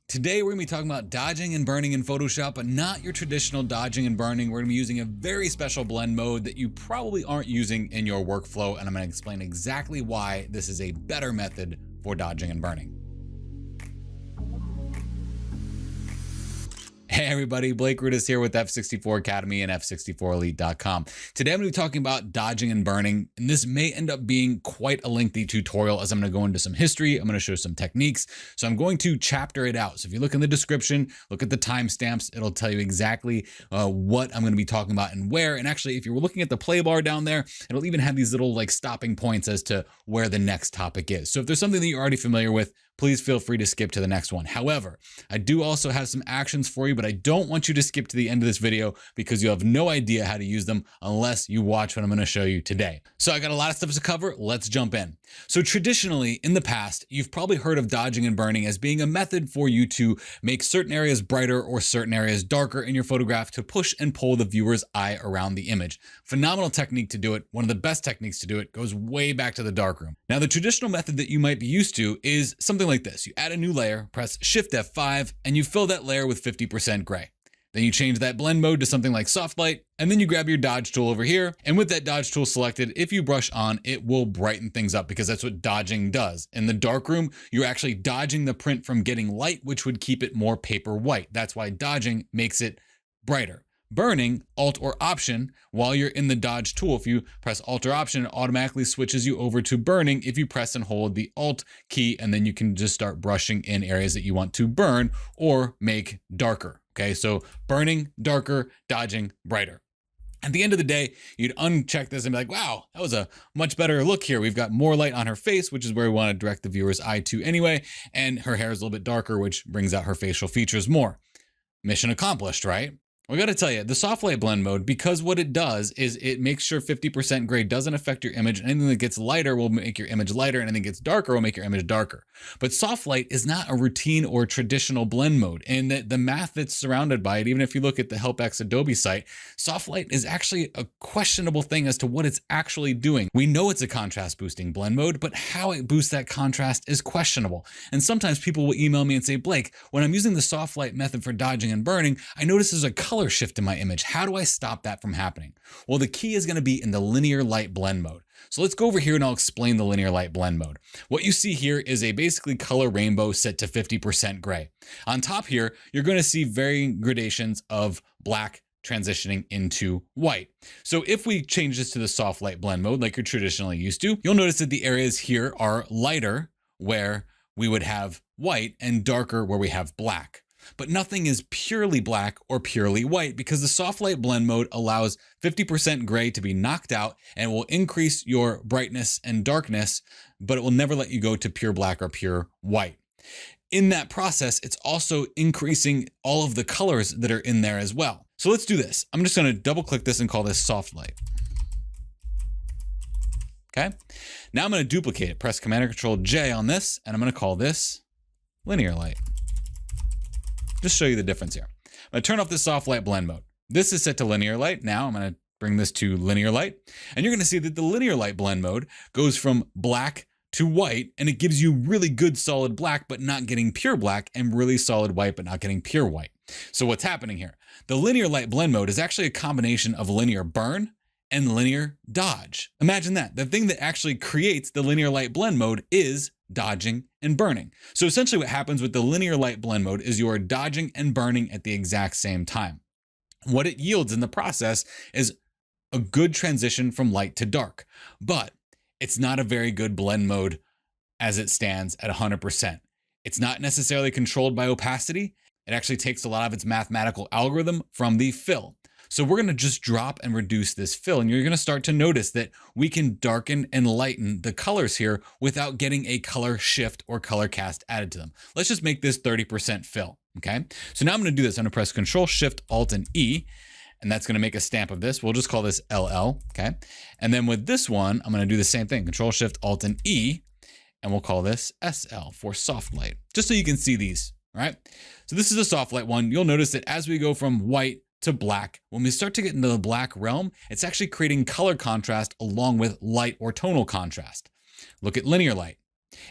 Today we're going to be talking about dodging and burning in Photoshop, but not your traditional dodging and burning. We're going to be using a very special blend mode that you probably aren't using in your workflow, and I'm going to explain exactly why this is a better method for dodging and burning. Hey everybody, Blake Rudis here with F64 Academy and F64Elite.com. Today I'm going to be talking about dodging and burning, and this may end up being quite a lengthy tutorial as I'm going to go into some history. I'm going to show some techniques, so I'm going to chapter it out. So if you look in the description, look at the timestamps, it'll tell you exactly what I'm going to be talking about and where. And actually, if you're looking at the play bar down there, it'll even have these little stopping points as to where the next topic is. So if there's something that you're already familiar with, please feel free to skip to the next one. However, I do also have some actions for you, but I don't want you to skip to the end of this video because you have no idea how to use them unless you watch what I'm going to show you today. So I got a lot of stuff to cover. Let's jump in. So traditionally in the past, you've probably heard of dodging and burning as being a method for you to make certain areas brighter or certain areas darker in your photograph to push and pull the viewer's eye around the image. Phenomenal technique to do it. One of the best techniques to do it. Goes way back to the darkroom. Now, the traditional method that you might be used to is something like this. You add a new layer, press Shift F5, and you fill that layer with 50% gray. Then you change that blend mode to something like soft light, and then you grab your dodge tool over here. And with that dodge tool selected, if you brush on, it will brighten things up because that's what dodging does. In the darkroom, you're actually dodging the print from getting light, which would keep it more paper white. That's why dodging makes it brighter. Burning, Alt or Option, while you're in the dodge tool, if you press Alt or Option, it automatically switches you over to burning if you press and hold the Alt key, and then you can just start brushing in areas that you want to burn or make darker. Okay, so burning, darker, dodging, brighter. At the end of the day, you'd uncheck this and be like, wow, that was a much better look here. We've got more light on her face, which is where we want to direct the viewer's eye to anyway, and her hair is a little bit darker, which brings out her facial features more. Mission accomplished, right? We got to tell you, the soft light blend mode, because what it does is it makes sure 50% gray doesn't affect your image. Anything that gets lighter will make your image lighter, and anything that gets darker will make your image darker. But soft light is not a routine or traditional blend mode, and the math that's surrounded by it, even if you look at the HelpX Adobe site, soft light is actually a questionable thing as to what it's actually doing. We know it's a contrast boosting blend mode, but how it boosts that contrast is questionable. And sometimes people will email me and say, Blake, when I'm using the soft light method for dodging and burning, I notice there's a color shift in my image. How do I stop that from happening? Well, the key is going to be in the linear light blend mode. So let's go over here and I'll explain the linear light blend mode. What you see here is a basically color rainbow set to 50% gray. On top here, you're going to see varying gradations of black transitioning into white. So if we change this to the soft light blend mode like you're traditionally used to, you'll notice that the areas here are lighter where we would have white and darker where we have black. But nothing is purely black or purely white because the soft light blend mode allows 50% gray to be knocked out and will increase your brightness and darkness, but it will never let you go to pure black or pure white. In that process, it's also increasing all of the colors that are in there as well. So let's do this. I'm just going to double click this and call this soft light. Okay. Now I'm going to duplicate it. Press Command or Control J on this, and I'm going to call this linear light. Just show you the difference here. I'm going to turn off this soft light blend mode. This is set to linear light. Now I'm going to bring this to linear light, and you're going to see that the linear light blend mode goes from black to white, and it gives you really good solid black, but not getting pure black, and really solid white, but not getting pure white. So what's happening here? The linear light blend mode is actually a combination of linear burn and linear dodge. Imagine that. The thing that actually creates the linear light blend mode is dodging and burning. So essentially what happens with the linear light blend mode is you are dodging and burning at the exact same time. What it yields in the process is a good transition from light to dark, but it's not a very good blend mode as it stands at 100%. It's not necessarily controlled by opacity. It actually takes a lot of its mathematical algorithm from the fill. So we're going to just drop and reduce this fill, and you're going to start to notice that we can darken and lighten the colors here without getting a color shift or color cast added to them. Let's just make this 30% fill. Okay. So now I'm going to do this. I'm going to press Control Shift Alt and E, and that's going to make a stamp of this. We'll just call this LL. Okay. And then with this one, I'm going to do the same thing. Control Shift Alt and E, and we'll call this SL for soft light, just so you can see these. All right. So this is a soft light one. You'll notice that as we go from white to black, when we start to get into the black realm, it's actually creating color contrast along with light or tonal contrast. Look at linear light.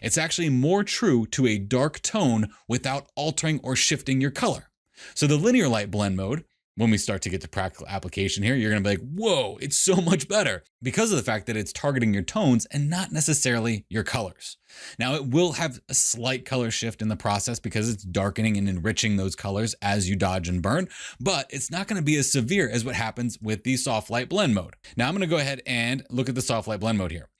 It's actually more true to a dark tone without altering or shifting your color. So the linear light blend mode, when we start to get to practical application here, you're gonna be like, whoa, it's so much better because of the fact that it's targeting your tones and not necessarily your colors. Now it will have a slight color shift in the process because it's darkening and enriching those colors as you dodge and burn, but it's not gonna be as severe as what happens with the soft light blend mode. Now I'm gonna go ahead and look at the soft light blend mode here.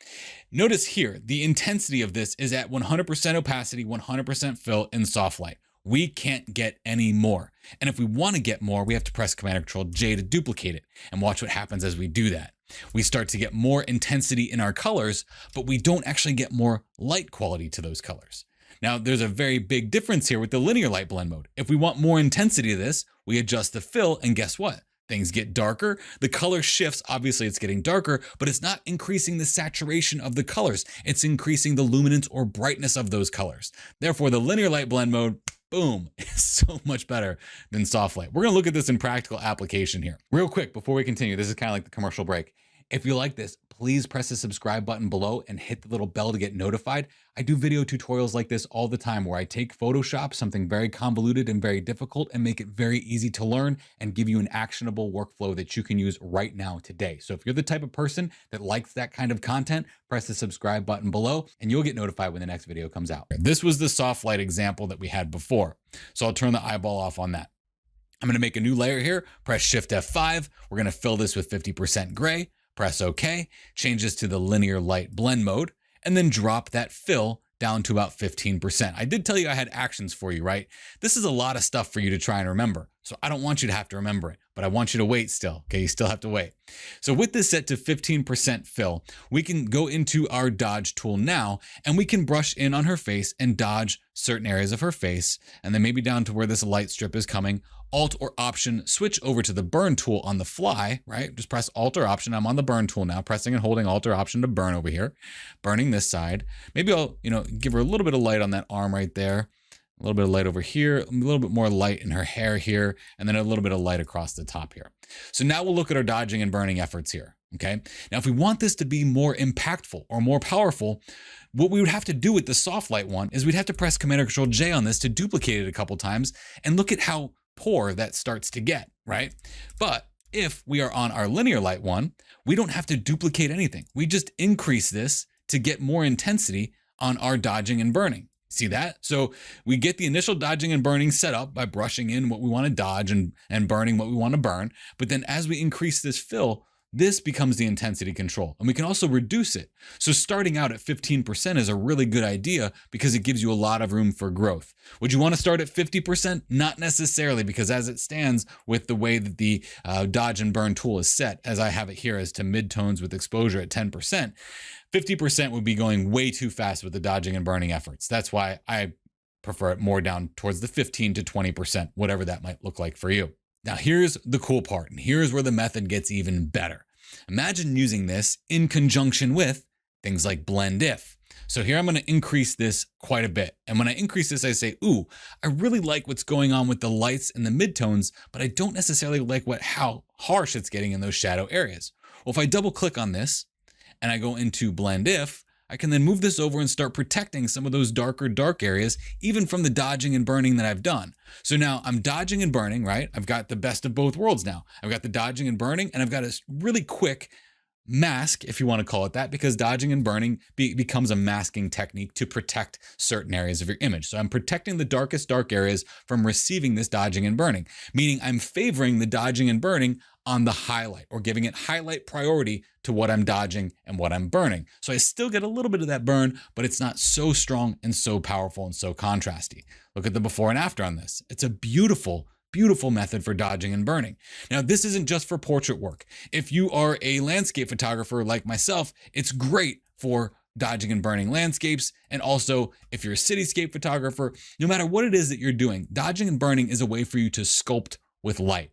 Notice here, the intensity of this is at 100% opacity, 100% fill in soft light. We can't get any more. And if we want to get more, we have to press Command-Control-J to duplicate it. And watch what happens as we do that. We start to get more intensity in our colors, but we don't actually get more light quality to those colors. Now, there's a very big difference here with the linear light blend mode. If we want more intensity to this, we adjust the fill, and guess what? Things get darker. The color shifts. Obviously, it's getting darker, but it's not increasing the saturation of the colors. It's increasing the luminance or brightness of those colors. Therefore, the linear light blend mode, boom, is so much better than soft light. We're gonna look at this in practical application here. Real quick, before we continue, this is kind of like the commercial break. If you like this, please press the subscribe button below and hit the little bell to get notified. I do video tutorials like this all the time where I take Photoshop, something very convoluted and very difficult, and make it very easy to learn and give you an actionable workflow that you can use right now today. So if you're the type of person that likes that kind of content, press the subscribe button below and you'll get notified when the next video comes out. This was the soft light example that we had before. So I'll turn the eyeball off on that. I'm gonna make a new layer here, press Shift F5. We're gonna fill this with 50% gray. Press OK, change this to the linear light blend mode, and then drop that fill down to about 15%. I did tell you I had actions for you, right? This is a lot of stuff for you to try and remember. So I don't want you to have to remember it, but I want you to wait still, okay? You still have to wait. So with this set to 15% fill, we can go into our dodge tool now, and we can brush in on her face and dodge certain areas of her face, and then maybe down to where this light strip is coming. Alt or Option, switch over to the burn tool on the fly, right? Just press Alt or Option. I'm on the burn tool now, pressing and holding Alt or Option to burn over here, burning this side. Maybe I'll, give her a little bit of light on that arm right there, a little bit of light over here, a little bit more light in her hair here, and then a little bit of light across the top here. So now we'll look at our dodging and burning efforts here, okay? Now, if we want this to be more impactful or more powerful, what we would have to do with the soft light one is we'd have to press Command-Control-J on this to duplicate it a couple times and look at how poor that starts to get, right? But if we are on our linear light one, we don't have to duplicate anything. We just increase this to get more intensity on our dodging and burning. See that? So we get the initial dodging and burning set up by brushing in what we want to dodge and burning what we want to burn. But then as we increase this fill, this becomes the intensity control, and we can also reduce it. So starting out at 15% is a really good idea because it gives you a lot of room for growth. Would you want to start at 50%? Not necessarily, because as it stands with the way that the dodge and burn tool is set, as I have it here as to midtones with exposure at 10%, 50% would be going way too fast with the dodging and burning efforts. That's why I prefer it more down towards the 15 to 20%, whatever that might look like for you. Now, here's the cool part, and here's where the method gets even better. Imagine using this in conjunction with things like blend if. So here I'm going to increase this quite a bit. And when I increase this, I say, ooh, I really like what's going on with the lights and the midtones, but I don't necessarily like how harsh it's getting in those shadow areas. Well, if I double click on this and I go into blend if, I can then move this over and start protecting some of those darker dark areas, even from the dodging and burning that I've done. So now I'm dodging and burning, right? I've got the best of both worlds now. I've got the dodging and burning, and I've got a really quick mask, if you want to call it that, because dodging and burning becomes a masking technique to protect certain areas of your image. So I'm protecting the darkest dark areas from receiving this dodging and burning, meaning I'm favoring the dodging and burning on the highlight, or giving it highlight priority to what I'm dodging and what I'm burning. So I still get a little bit of that burn, but it's not so strong and so powerful and so contrasty. Look at the before and after on this. It's a beautiful, beautiful method for dodging and burning. Now, this isn't just for portrait work. If you are a landscape photographer like myself, it's great for dodging and burning landscapes. And also, if you're a cityscape photographer, no matter what it is that you're doing, dodging and burning is a way for you to sculpt with light.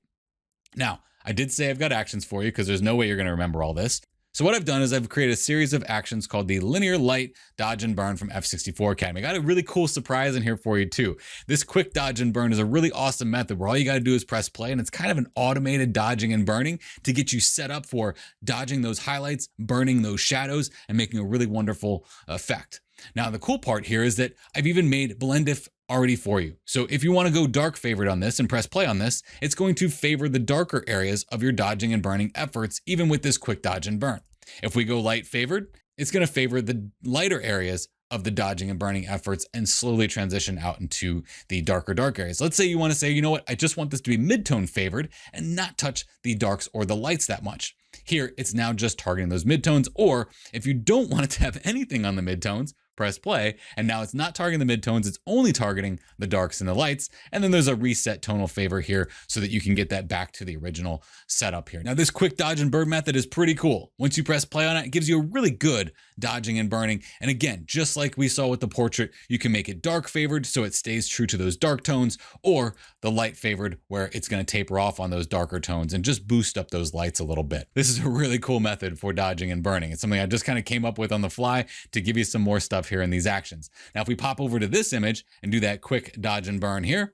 Now, I did say I've got actions for you because there's no way you're going to remember all this. So what I've done is I've created a series of actions called the Linear Light Dodge and Burn from F64 Academy. I got a really cool surprise in here for you too. This quick dodge and burn is a really awesome method where all you got to do is press play, and it's kind of an automated dodging and burning to get you set up for dodging those highlights, burning those shadows, and making a really wonderful effect. Now, the cool part here is that I've even made blend if already for you. So if you want to go dark favored on this and press play on this, it's going to favor the darker areas of your dodging and burning efforts, even with this quick dodge and burn. If we go light favored, it's going to favor the lighter areas of the dodging and burning efforts and slowly transition out into the darker dark areas. Let's say you want to say, you know what, I just want this to be mid-tone favored and not touch the darks or the lights that much. Here, it's now just targeting those midtones, or if you don't want it to have anything on the midtones, press play, and now it's not targeting the midtones, it's only targeting the darks and the lights, and then there's a reset tonal favor here so that you can get that back to the original setup here. Now this quick dodge and burn method is pretty cool. Once you press play on it, it gives you a really good dodging and burning, and again, just like we saw with the portrait, you can make it dark favored so it stays true to those dark tones, or the light favored where it's going to taper off on those darker tones and just boost up those lights a little bit. This is a really cool method for dodging and burning. It's something I just kind of came up with on the fly to give you some more stuff here in these actions. Now, if we pop over to this image and do that quick dodge and burn here,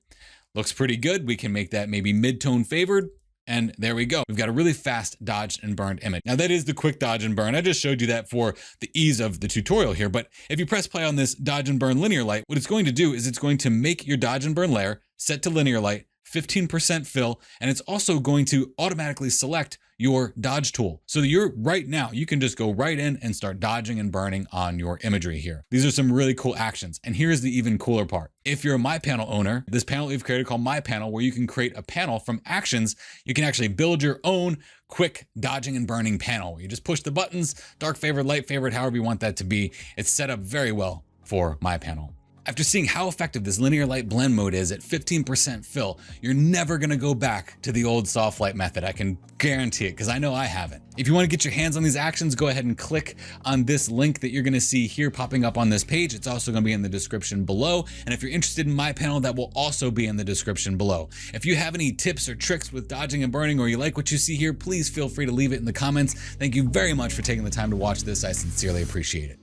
looks pretty good. We can make that maybe mid-tone favored. And there we go. We've got a really fast dodged and burned image. Now that is the quick dodge and burn. I just showed you that for the ease of the tutorial here. But if you press play on this dodge and burn linear light, what it's going to do is it's going to make your dodge and burn layer set to linear light, 15% fill, and it's also going to automatically select your dodge tool. So you're right now, you can just go right in and start dodging and burning on your imagery here. These are some really cool actions. And here's the even cooler part. If you're a MyPanel owner, this panel we've created called MyPanel, where you can create a panel from actions, you can actually build your own quick dodging and burning panel. You just push the buttons, dark favored, light favored, however you want that to be. It's set up very well for MyPanel. After seeing how effective this linear light blend mode is at 15% fill, you're never gonna go back to the old soft light method. I can guarantee it, because I know I haven't. If you wanna get your hands on these actions, go ahead and click on this link that you're gonna see here popping up on this page. It's also gonna be in the description below. And if you're interested in MyPanel, that will also be in the description below. If you have any tips or tricks with dodging and burning, or you like what you see here, please feel free to leave it in the comments. Thank you very much for taking the time to watch this. I sincerely appreciate it.